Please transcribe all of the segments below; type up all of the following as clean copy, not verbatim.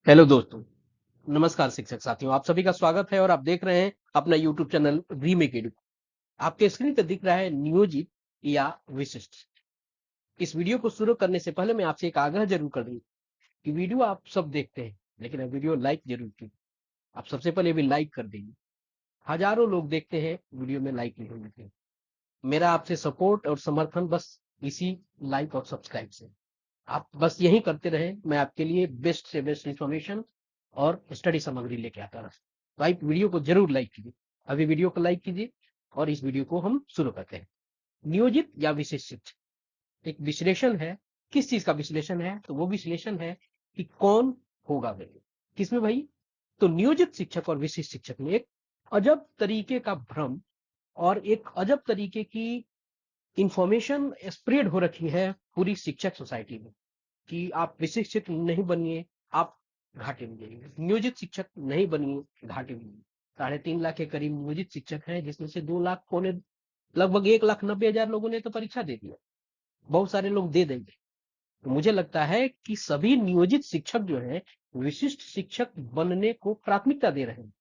Hello दोस्तों, नमस्कार शिक्षक साथियों, आप सभी का स्वागत है और आप देख रहे हैं अपना यूट्यूब चैनल रीमेक एडू। आपके स्क्रीन पे दिख रहा है नियोजित या विशिष्ट। इस वीडियो को शुरू करने से पहले मैं आपसे एक आग्रह जरूर कर दूं कि वीडियो आप सब देखते हैं, लेकिन अब वीडियो लाइक जरूर कीजिए। आप सबसे पहले भी लाइक कर दीजिए। हजारों लोग देखते हैं, वीडियो में लाइक नहीं होते। मेरा आपसे सपोर्ट और समर्थन बस इसी लाइक और सब्सक्राइब से। आप बस यही करते रहे, मैं आपके लिए बेस्ट से बेस्ट इंफॉर्मेशन और स्टडी सामग्री लेके आता रहा। तो आप वीडियो को जरूर लाइक कीजिए। अभी वीडियो को लाइक कीजिए और इस वीडियो को हम शुरू करते हैं। नियोजित या विशेष शिक्षक एक विश्लेषण है। किस चीज का विश्लेषण है? तो वो विश्लेषण है कि कौन होगा वे। किसमें भाई? तो नियोजित शिक्षक और विशेष शिक्षक में एक अजब तरीके का भ्रम और एक अजब तरीके की इंफॉर्मेशन स्प्रेड हो रखी है पूरी शिक्षक सोसाइटी में कि आप विशिक्षित नहीं बनिए, आप घाटे में जाइए। नियोजित शिक्षक नहीं बनिए, घाटे में जाइए। 3.5 लाख के करीब नियोजित शिक्षक हैं, जिसमें से 2 लाख पौने लगभग 1,90,000 लोगों ने तो परीक्षा दे दिया। बहुत सारे लोग दे देंगे। तो मुझे लगता है कि सभी नियोजित शिक्षक जो है विशिष्ट शिक्षक बनने को प्राथमिकता दे रहे हैं।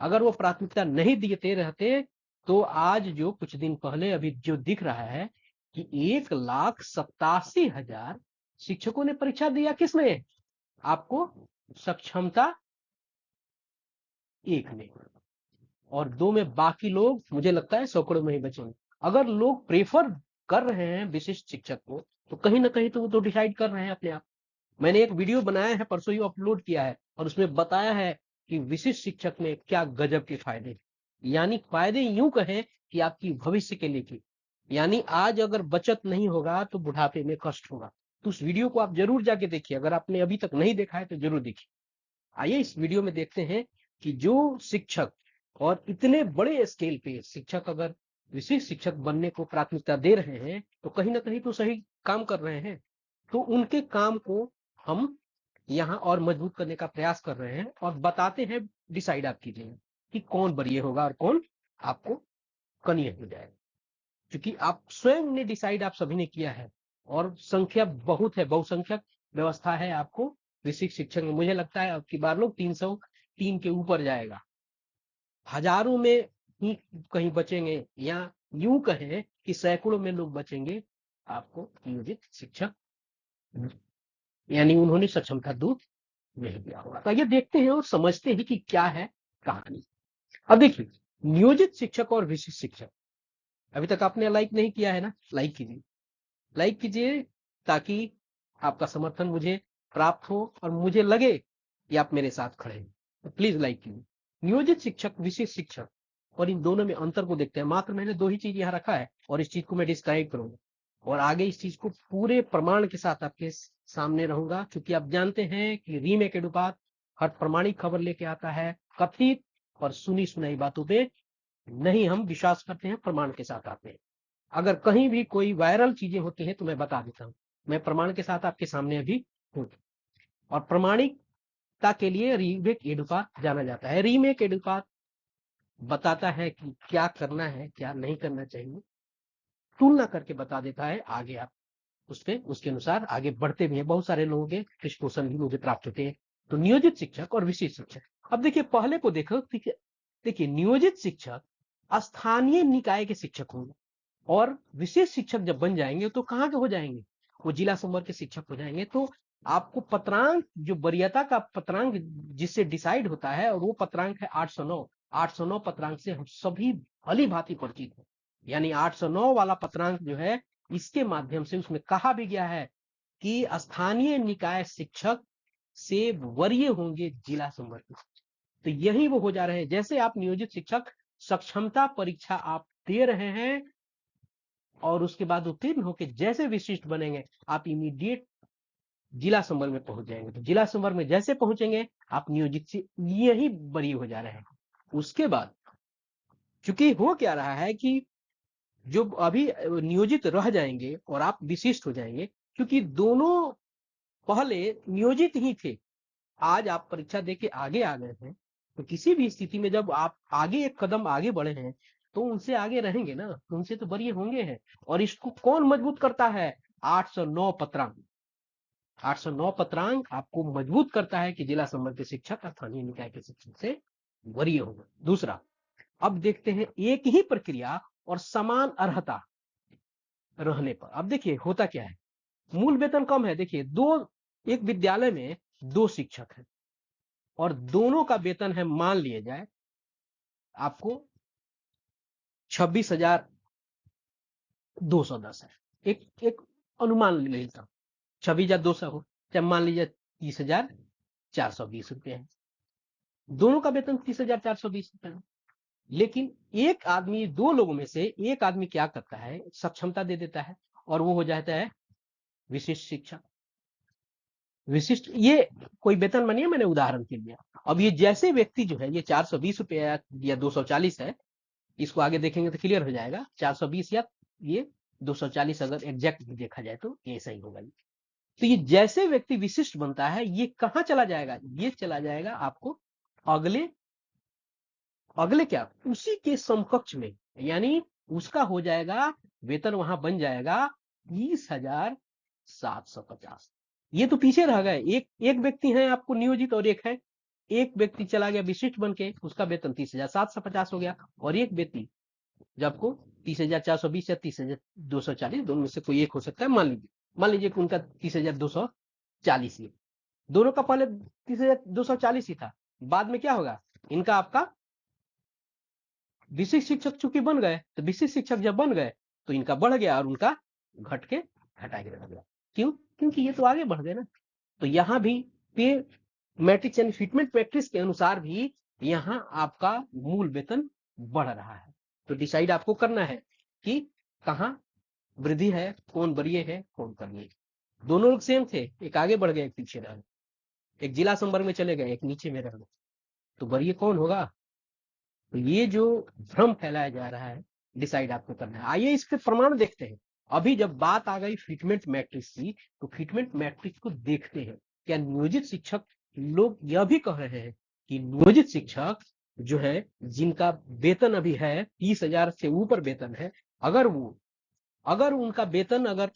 अगर वो प्राथमिकता नहीं देते रहते तो आज जो कुछ दिन पहले अभी जो दिख रहा है कि 1,87,000 शिक्षकों ने परीक्षा दिया। किसने? आपको सक्षमता एक में और 2 में बाकी लोग मुझे लगता है सैकड़ों में ही बचेंगे। अगर लोग प्रेफर कर रहे हैं विशिष्ट शिक्षक को तो कहीं ना कहीं तो वो तो डिसाइड कर रहे हैं अपने आप। मैंने एक वीडियो बनाया है, परसों ही अपलोड किया है और उसमें बताया है कि विशिष्ट शिक्षक में क्या गजब के फायदे। यानी फायदे यूं कहें कि आपकी भविष्य के लिए यानी आज अगर बचत नहीं होगा तो बुढ़ापे में कष्ट होगा। तो उस वीडियो को आप जरूर जाके देखिए। अगर आपने अभी तक नहीं देखा है तो जरूर देखिए। आइए इस वीडियो में देखते हैं कि जो शिक्षक और इतने बड़े स्केल पे शिक्षक अगर विशेष शिक्षक बनने को प्राथमिकता दे रहे हैं तो कहीं ना कहीं तो सही काम कर रहे हैं। तो उनके काम को हम यहाँ और मजबूत करने का प्रयास कर रहे हैं और बताते हैं। डिसाइड आप कीजिए कि कौन बरिए होगा और कौन आपको कनिए हो जाएगा, क्योंकि आप स्वयं ने डिसाइड आप सभी ने किया है और संख्या बहुत है, बहुसंख्यक व्यवस्था है। आपको विशिष्ट शिक्षक में मुझे लगता है अब की बार लोग 303 के ऊपर जाएगा। हजारों में ही कहीं बचेंगे या यूं कहें कि सैकड़ों में लोग बचेंगे आपको नियोजित शिक्षक, यानी उन्होंने सक्षमता दूत नहीं दिया होगा। तो ये देखते हैं और समझते हैं कि क्या है कहानी। अब देखिए, नियोजित शिक्षक और विशिष्ट शिक्षक। अभी तक आपने लाइक नहीं किया है ना? लाइक कीजिए, लाइक कीजिए ताकि आपका समर्थन मुझे प्राप्त हो और मुझे लगे कि आप मेरे साथ खड़े हैं। तो प्लीज लाइक कीजिए। नियोजित शिक्षक, विशेष शिक्षक और इन दोनों में अंतर को देखते हैं। मात्र मैंने 2 ही चीज यहाँ रखा है और इस चीज को मैं डिस्क्राइब करूंगा और आगे इस चीज को पूरे प्रमाण के साथ आपके सामने रहूंगा, क्योंकि आप जानते हैं कि रीमेक एडुपात हर प्रमाणिक खबर लेके आता है। कथित और सुनी सुनाई बातों पे नहीं हम विश्वास करते हैं, प्रमाण के साथ आते हैं। अगर कहीं भी कोई वायरल चीजें होती हैं तो मैं बता देता हूँ। मैं प्रमाण के साथ आपके सामने अभी हूँ और प्रमाणिकता के लिए रीमेक एडुपात जाना जाता है। रीमेक एडुपात बताता है कि क्या करना है, क्या नहीं करना चाहिए, तुलना करके बता देता है। आगे आप उसके अनुसार आगे बढ़ते भी हैं। बहुत सारे लोगों के क्वेश्चन भी मुझे प्राप्त होते हैं। तो नियोजित शिक्षक और विशेष शिक्षक। अब देखिए, पहले को देखो। देखिए, नियोजित शिक्षक स्थानीय निकाय के शिक्षक होंगे और विशेष शिक्षक जब बन जाएंगे तो कहाँ के हो जाएंगे? वो जिला संवर्ग के शिक्षक हो जाएंगे। तो आपको पत्रांक, जो वरीयता का पत्रांक जिससे डिसाइड होता है, और वो पत्रांक है 809। 809 पत्रांक से हम सभी भली भांति परिचित हैं। यानी 809 वाला पत्रांक जो है, इसके माध्यम से उसमें कहा भी गया है कि स्थानीय निकाय शिक्षक से वरीय होंगे जिला संवर्ग। तो यही वो हो जा रहे हैं। जैसे आप नियोजित शिक्षक सक्षमता परीक्षा आप दे रहे हैं और उसके बाद उत्तीर्ण होकर जैसे विशिष्ट बनेंगे आप इमीडिएट जिला संवर्ग में पहुंच जाएंगे। तो जिला संवर्ग में जैसे पहुंचेंगे आप नियोजित से यही बरी हो जा रहे हैं। उसके बाद चूंकि हो क्या रहा है कि जो अभी नियोजित रह जाएंगे और आप विशिष्ट हो जाएंगे, क्योंकि दोनों पहले नियोजित ही थे। आज आप परीक्षा देके आगे आ गए हैं तो किसी भी स्थिति में जब आप आगे एक कदम आगे बढ़े हैं तो उनसे आगे रहेंगे ना, उनसे तो बरिए होंगे हैं। और इसको कौन मजबूत करता है? 809 पत्रांक। 809 पत्रांक आपको मजबूत करता है कि जिला संवर्ग के शिक्षक स्थानीय निकाय के शिक्षक से वरीय होगा। दूसरा, अब देखते हैं एक ही प्रक्रिया और समान अर्हता रहने पर। अब देखिए होता क्या है, मूल वेतन कम है। देखिए एक विद्यालय में 2 शिक्षक हैं और दोनों का वेतन है, मान लिया जाए आपको 26,210 है। एक अनुमान ले लेता हूं, 26,200 हो, चाहे मान लीजिए 30,420 रुपए है। दोनों का वेतन 30,420 रुपए है। लेकिन एक आदमी, 2 लोगों में से एक आदमी क्या करता है, सक्षमता दे देता है और वो हो जाता है विशिष्ट शिक्षक। विशिष्ट, ये कोई वेतन मानिए मैंने उदाहरण के लिए। अब ये जैसे व्यक्ति जो है, ये 420 रुपए या 240 है, इसको आगे देखेंगे तो क्लियर हो जाएगा। 420 या ये 240 अगर एग्जैक्ट देखा जाए तो ये सही होगा। तो ये जैसे व्यक्ति विशिष्ट बनता है, ये कहां चला जाएगा, ये चला जाएगा आपको अगले अगले क्या, उसी के समकक्ष में, यानी उसका हो जाएगा वेतन, वहां बन जाएगा 30,750। ये तो पीछे रह गए। एक व्यक्ति है आपको नियोजित और एक व्यक्ति चला गया विशिष्ट बन के, उसका वेतन 30,750 हो गया। और एक व्यक्ति जब को 30,420 या 30,240 दोनों में से कोई एक हो सकता है, मान लीजिए कि उनका 30,240 ही, दोनों का पहले 30,240 ही था। बाद में क्या होगा, इनका आपका विशिष्ट शिक्षक चूंकि बन गए, तो विशिष्ट शिक्षक जब बन गए तो इनका बढ़ गया और उनका घट के घटा के रह गया। क्यों? क्योंकि ये तो आगे बढ़ गए ना। तो यहाँ भी पे मैट्रिक्स यानी फिटमेंट मैट्रिक्स के अनुसार भी यहाँ आपका मूल वेतन बढ़ रहा है। तो डिसाइड आपको करना है कि कहाँ वृद्धि है, कौन वरीय है, कौन करीय। दोनों लोग सेम थे, एक आगे बढ़ गए, एक पीछे रह गए, एक जिला संवर्ग में चले गए, एक नीचे में रह गए, तो वरीय कौन होगा? तो ये जो भ्रम फैलाया जा रहा है, डिसाइड आपको करना है। आइए इसके प्रमाण देखते हैं। अभी जब बात आ गई फिटमेंट मैट्रिक्स की, तो फिटमेंट मैट्रिक्स को देखते हैं। क्या नियोजित शिक्षक, लोग यह भी कह रहे हैं कि नियोजित शिक्षक जो है, जिनका वेतन अभी है 30,000 से ऊपर वेतन है, अगर उनका वेतन, अगर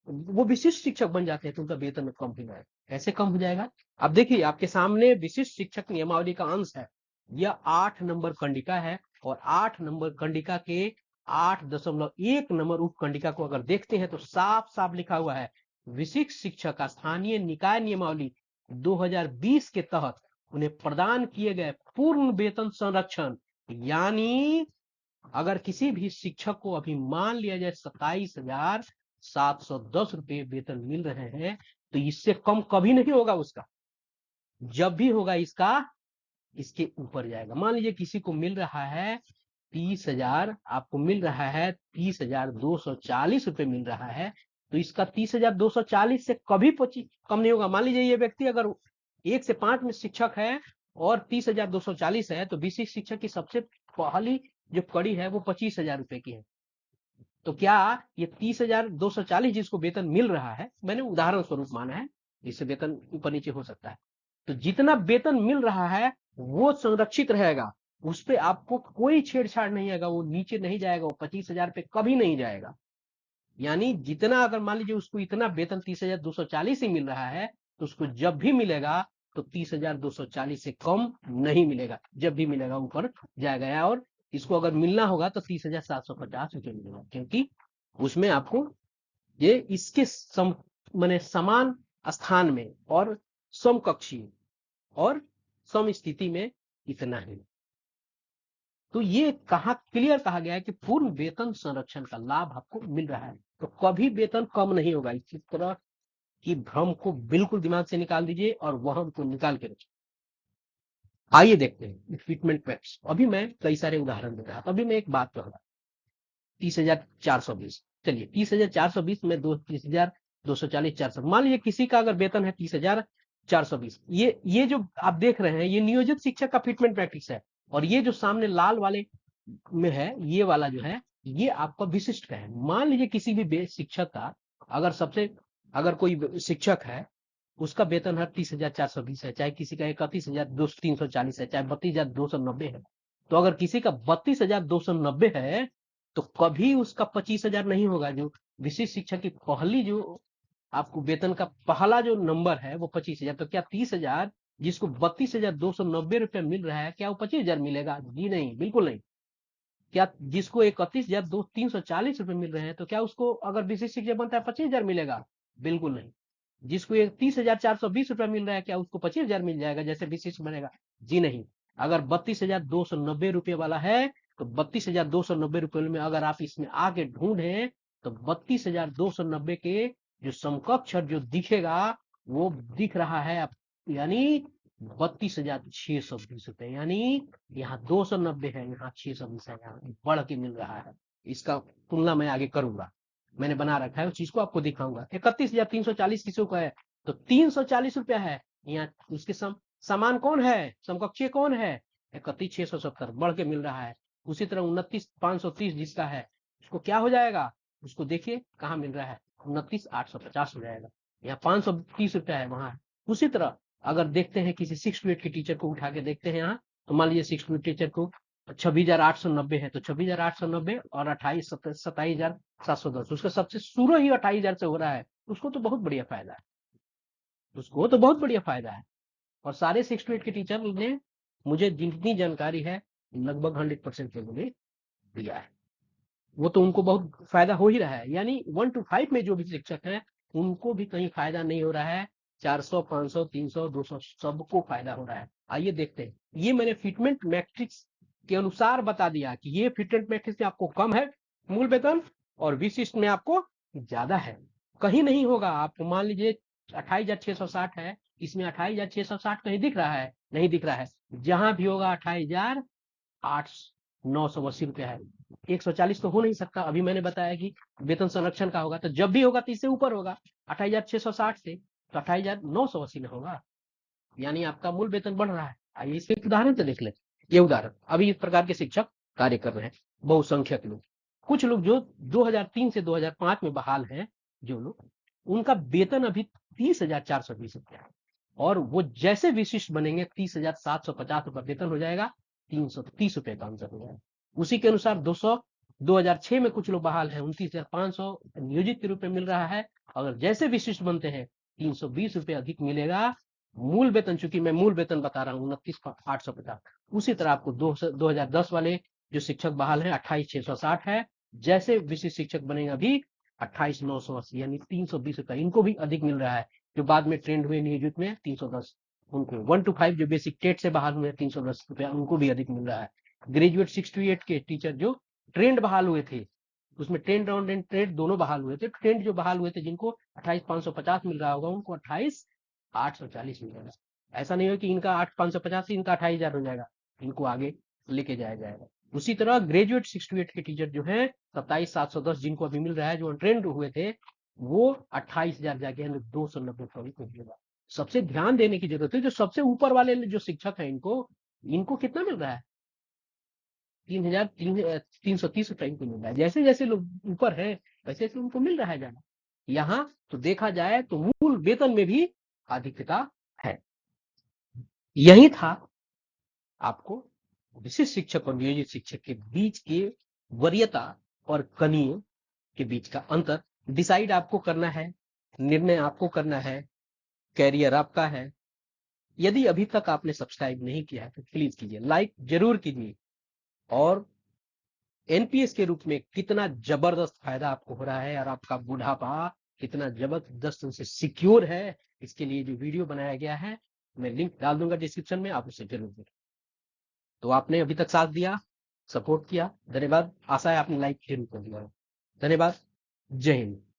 वो विशिष्ट शिक्षक बन जाते हैं तो उनका वेतन कम हो जाएगा। कैसे कम हो जाएगा? अब देखिए आपके सामने विशिष्ट शिक्षक नियमावली का अंश है। यह 8 नंबर कंडिका है और 8 नंबर कंडिका के 8.1 नंबर उप कंडिका को अगर देखते हैं तो साफ साफ लिखा हुआ है, विशिष्ट शिक्षक का स्थानीय निकाय नियमावली 2020 के तहत उन्हें प्रदान किए गए पूर्ण वेतन संरक्षण, यानी अगर किसी भी शिक्षक को अभी मान लिया जाए 27,710 रुपए वेतन मिल रहे हैं, तो इससे कम कभी नहीं होगा उसका। जब भी होगा इसके ऊपर जाएगा। मान लीजिए किसी को मिल रहा है 30,000, आपको मिल रहा है 30,240 रुपए मिल रहा है, तो इसका 30,240 से कभी कम नहीं होगा। मान लीजिए ये व्यक्ति अगर 1 से 5 में शिक्षक है और 30,240 है, तो विशिष्ट शिक्षक की सबसे पहली जो कड़ी है वो 25,000 रुपए की है। तो क्या ये 30,240 जिसको वेतन मिल रहा है, मैंने उदाहरण स्वरूप माना है, इससे वेतन ऊपर नीचे हो सकता है, तो जितना वेतन मिल रहा है वो संरक्षित रहेगा, उस पर आपको कोई छेड़छाड़ नहीं आएगा, वो नीचे नहीं जाएगा, वो 25,000 पे कभी नहीं जाएगा। यानी जितना, अगर मान लीजिए उसको इतना वेतन 30,240 ही मिल रहा है, तो उसको जब भी मिलेगा तो 30,240 से कम नहीं मिलेगा, जब भी मिलेगा ऊपर जाएगा। और इसको अगर मिलना होगा तो 30,750 रुपये मिलेगा, क्योंकि उसमें आपको ये इसके माने समान स्थान में और समकक्षी और सम स्थिति में इतना है। तो ये क्लियर कहा गया है कि पूर्ण वेतन संरक्षण का लाभ आपको मिल रहा है, तो कभी वेतन कम नहीं होगा। इस तरह की भ्रम को बिल्कुल दिमाग से निकाल दीजिए और वहम को निकाल के रखिए। आइए देखते हैं फिटमेंट मैट्रिक्स। अभी मैं कई सारे उदाहरण दे रहा था। अभी मैं एक बात कहूंगा, 30,420, चलिए 30,420 में 30,240 400, मान लीजिए किसी का अगर वेतन है 30,420, ये जो आप देख रहे हैं ये नियोजित शिक्षक का फिटमेंट मैट्रिक्स है, और ये जो सामने लाल वाले में है, ये वाला जो है ये आपका विशिष्ट का है। मान लीजिए किसी भी शिक्षक का अगर कोई शिक्षक है, उसका वेतन है 30,420 है, चाहे किसी का 31,340 है, चाहे 32,290 है, तो अगर किसी का 32,290 है तो कभी उसका 25,000 नहीं होगा। जो विशिष्ट शिक्षा की पहली जो आपको वेतन का पहला जो नंबर है वो 25,000, तो क्या 30,000 जिसको 32,290 रुपये मिल रहा है, क्या वो 25,000 मिलेगा? जी नहीं, बिल्कुल नहीं। क्या जिसको 31,340 रुपये मिल रहे हैं, तो क्या उसको अगर विशिष्ट शिक्षक बनता है 25,000 मिलेगा? बिल्कुल नहीं। जिसको 31,420 रुपया मिल रहा है, क्या उसको 25,000 मिल जाएगा जैसे विशिष्ट बनेगा? जी नहीं। अगर 32,290 रुपये वाला है, तो 32,290 रुपये में अगर आप इसमें आके ढूंढे, तो 32,290 के जो समकक्ष जो दिखेगा वो दिख रहा है, यानी 32,620 रुपये, यानी यहाँ 290 है, यहाँ 620 है, यहाँ बढ़ के मिल रहा है। इसका तुलना मैं आगे करूंगा, मैंने बना रखा है, उस चीज को आपको दिखाऊंगा। 31,340 किसी को है, तो 340 रुपया है। यहाँ उसके समान कौन है, समकक्षीय कौन है? 31,670 बढ़ के मिल रहा है। उसी तरह 29,530 जिसका है, उसको क्या हो जाएगा? उसको देखिए कहाँ मिल रहा है, 29,850 हो जाएगा। यहाँ 530 रुपया है, वहां उसी तरह अगर देखते हैं किसी 6 to 8 के टीचर को उठा के देखते हैं यहाँ, तो मान लीजिए 6 to 8 टीचर को 26,890 है, तो 26,890 और 27,710, उसका सबसे शुरू ही 28,000 से हो रहा है, उसको तो बहुत बढ़िया फायदा है, उसको तो बहुत बढ़िया फायदा है। और सारे 6 to 8 के टीचर ने मुझे जितनी जानकारी है लगभग 100% मुझे दिया है, वो तो उनको बहुत फायदा हो ही रहा है। यानी 1 to 5 में जो भी शिक्षक हैं उनको भी कहीं फायदा नहीं हो रहा है, 400, 500, 300, 200 सबको फायदा हो रहा है। आइए देखते हैं, ये मैंने फिटमेंट मैट्रिक्स के अनुसार बता दिया कि ये फिटमेंट मैट्रिक्स में आपको कम है मूल वेतन और विशिष्ट में आपको ज्यादा है। कहीं नहीं होगा, आपको मान लीजिए 28,660 है, इसमें 28,660 कहीं दिख रहा है? नहीं दिख रहा है। जहां भी होगा 28,980 रुपया है। 140 तो हो नहीं सकता, अभी मैंने बताया कि वेतन संरक्षण का होगा, तो जब भी होगा तो इससे ऊपर होगा 28,660 से, तो 28,980 में होगा, यानी आपका मूल वेतन बढ़ रहा है। आइए इसके उदाहरण से देख ले। ये उदाहरण, अभी इस प्रकार के शिक्षक कार्य कर रहे हैं, बहुसंख्यक लोग। कुछ लोग जो 2003 से 2005 में बहाल हैं, जो लोग, उनका वेतन अभी 30,420 रुपया है, और वो जैसे विशिष्ट बनेंगे 30,750 रुपया वेतन हो जाएगा, 330 रुपये का अंतर हो जाएगा। उसी के अनुसार 2006 में कुछ लोग बहाल हैं, 29,500 नियोजित के रूप में मिल रहा है, अगर जैसे विशिष्ट बनते हैं 320 रुपये अधिक मिलेगा मूल वेतन, चूंकि मैं मूल वेतन बता रहा हूँ 29,850। उसी तरह आपको 2010 वाले जो शिक्षक बहाल है 28,660 है, जैसे विशिष्ट शिक्षक बनेगा भी 28,980, यानी 320 रुपये इनको भी अधिक मिल रहा है। जो बाद में ट्रेंड हुए नियोजित में 310, उनको 1 to 5 जो बेसिक टेट से बहाल हुए 310 रुपया, उनको भी अधिक मिल रहा है। ग्रेजुएट 6 to 8 के टीचर जो ट्रेंड बहाल हुए थे, उसमें ट्रेंड राउंड एंड ट्रेंड दोनों बहाल हुए थे, ट्रेंड जो बहाल हुए थे जिनको 28,550 मिल रहा होगा, उनको 28,840 मिल जाएगा। ऐसा नहीं हो कि इनका 8,550 से इनका 28,000 हो जाएगा, इनको आगे लेके जाया जाएगा। उसी तरह ग्रेजुएट 6 to 8 के टीचर जो है 27,710 जिनको अभी मिल रहा है, जो ट्रेंड हुए थे, वो 28,000 जाके 290 मिलेगा। सबसे ध्यान देने की जरूरत है, जो सबसे ऊपर वाले जो शिक्षक हैं इनको कितना मिल रहा है? 3,330 रुपए इनको मिल रहा है। जैसे जैसे लोग ऊपर है वैसे वैसे उनको मिल रहा है ज्यादा। यहाँ तो देखा जाए तो मूल वेतन में भी अधिकता है। यही था आपको विशिष्ट शिक्षक और नियोजित शिक्षक के बीच के वरीयता और कनीय के बीच का अंतर डिसाइड आपको करना है, निर्णय आपको करना है, कैरियर आपका है। यदि अभी तक आपने सब्सक्राइब नहीं किया है तो प्लीज कीजिए, लाइक जरूर कीजिए। और एनपीएस के रूप में कितना जबरदस्त फायदा आपको हो रहा है और आपका बुढ़ापा कितना जबरदस्त उनसे सिक्योर है, इसके लिए जो वीडियो बनाया गया है मैं लिंक डाल दूंगा डिस्क्रिप्शन में, आप उसे जरूर देखें। तो आपने अभी तक साथ दिया, सपोर्ट किया, धन्यवाद। आशा है आपने लाइक जरूर कर दिया। धन्यवाद। जय हिंद।